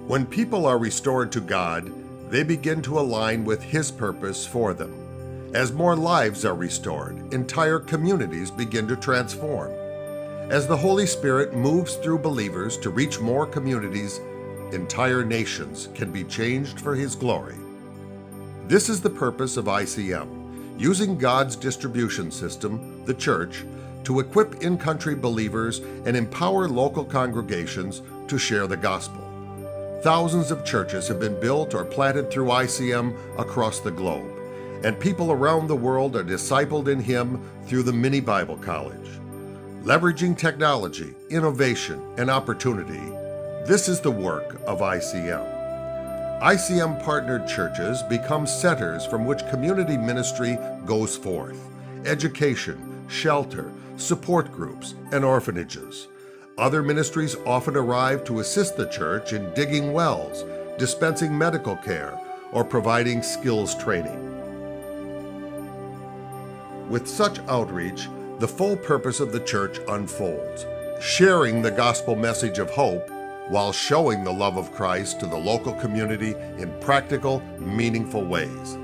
When people are restored to God, they begin to align with His purpose for them. As more lives are restored, entire communities begin to transform. As the Holy Spirit moves through believers to reach more communities, entire nations can be changed for His glory. This is the purpose of ICM, using God's distribution system, the church, to equip in-country believers and empower local congregations to share the gospel. Thousands of churches have been built or planted through ICM across the globe, and people around the world are discipled in Him through the Mini Bible College. Leveraging technology, innovation, and opportunity, this is the work of ICM. ICM-partnered churches become centers from which community ministry goes forth: education, shelter, support groups, and orphanages. Other ministries often arrive to assist the church in digging wells, dispensing medical care, or providing skills training. With such outreach, the full purpose of the church unfolds, sharing the gospel message of hope while showing the love of Christ to the local community in practical, meaningful ways.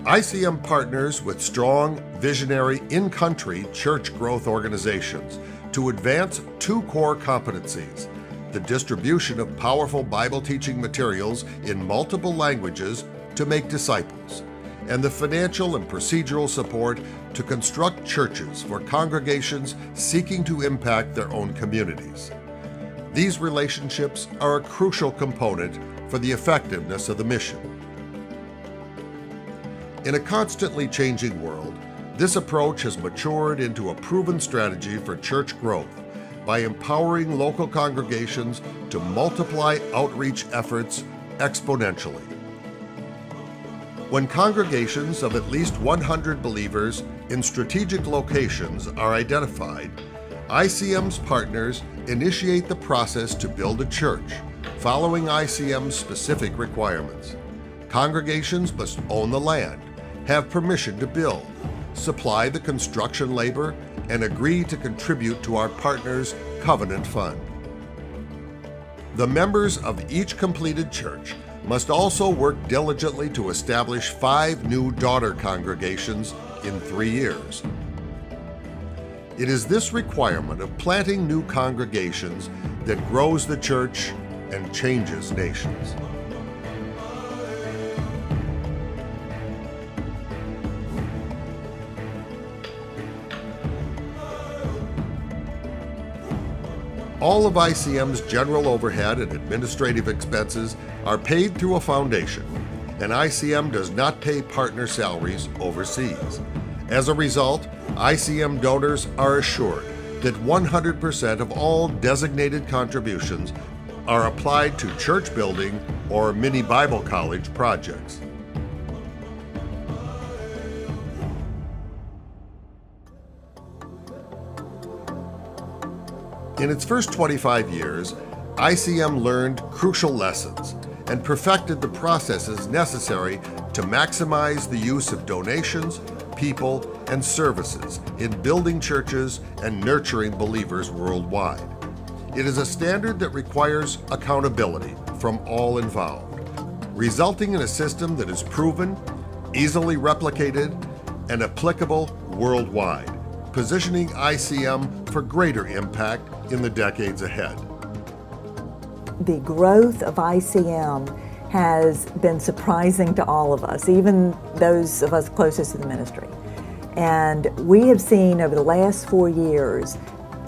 ICM partners with strong, visionary, in-country church growth organizations to advance two core competencies: the distribution of powerful Bible teaching materials in multiple languages to make disciples, and the financial and procedural support to construct churches for congregations seeking to impact their own communities. These relationships are a crucial component for the effectiveness of the mission. In a constantly changing world, this approach has matured into a proven strategy for church growth by empowering local congregations to multiply outreach efforts exponentially. When congregations of at least 100 believers in strategic locations are identified, ICM's partners initiate the process to build a church, following ICM's specific requirements. Congregations must own the land, have permission to build, supply the construction labor, and agree to contribute to our partners' covenant fund. The members of each completed church must also work diligently to establish 5 new daughter congregations in 3 years. It is this requirement of planting new congregations that grows the church and changes nations. All of ICM's general overhead and administrative expenses are paid through a foundation, and ICM does not pay partner salaries overseas. As a result, ICM donors are assured that 100% of all designated contributions are applied to church building or Mini Bible College projects. In its first 25 years, ICM learned crucial lessons and perfected the processes necessary to maximize the use of donations, people, and services in building churches and nurturing believers worldwide. It is a standard that requires accountability from all involved, resulting in a system that is proven, easily replicated, and applicable worldwide, positioning ICM for greater impact in the decades ahead. The growth of ICM has been surprising to all of us, even those of us closest to the ministry. And we have seen over the last 4 years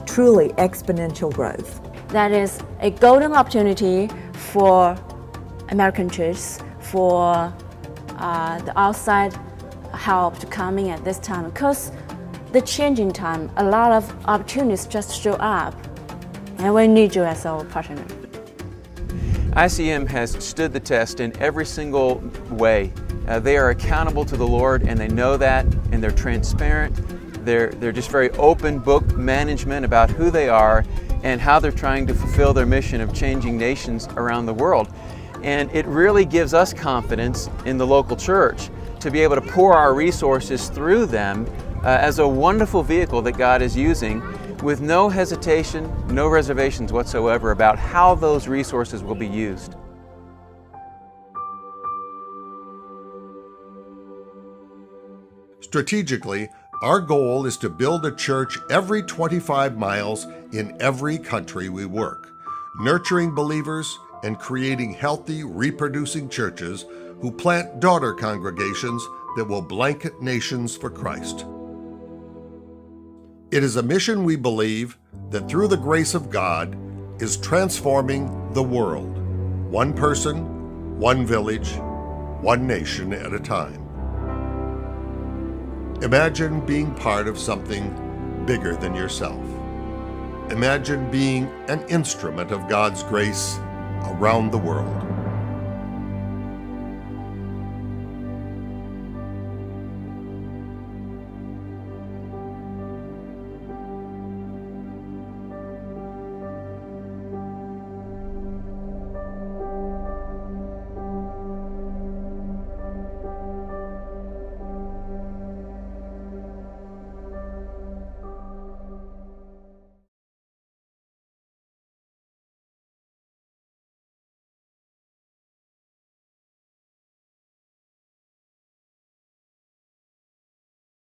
truly exponential growth. That is a golden opportunity for American churches, for the outside help to come in at this time, because the changing time, a lot of opportunities just show up, and we need you as our partner. ICM has stood the test in every single way. They are accountable to the Lord, and they know that, and they're transparent. They're just very open book management about who they are and how they're trying to fulfill their mission of changing nations around the world. And it really gives us confidence in the local church to be able to pour our resources through them as a wonderful vehicle that God is using with no hesitation, no reservations whatsoever about how those resources will be used. Strategically, our goal is to build a church every 25 miles in every country we work, nurturing believers and creating healthy, reproducing churches who plant daughter congregations that will blanket nations for Christ. It is a mission we believe that through the grace of God is transforming the world, one person, one village, one nation at a time. Imagine being part of something bigger than yourself. Imagine being an instrument of God's grace around the world.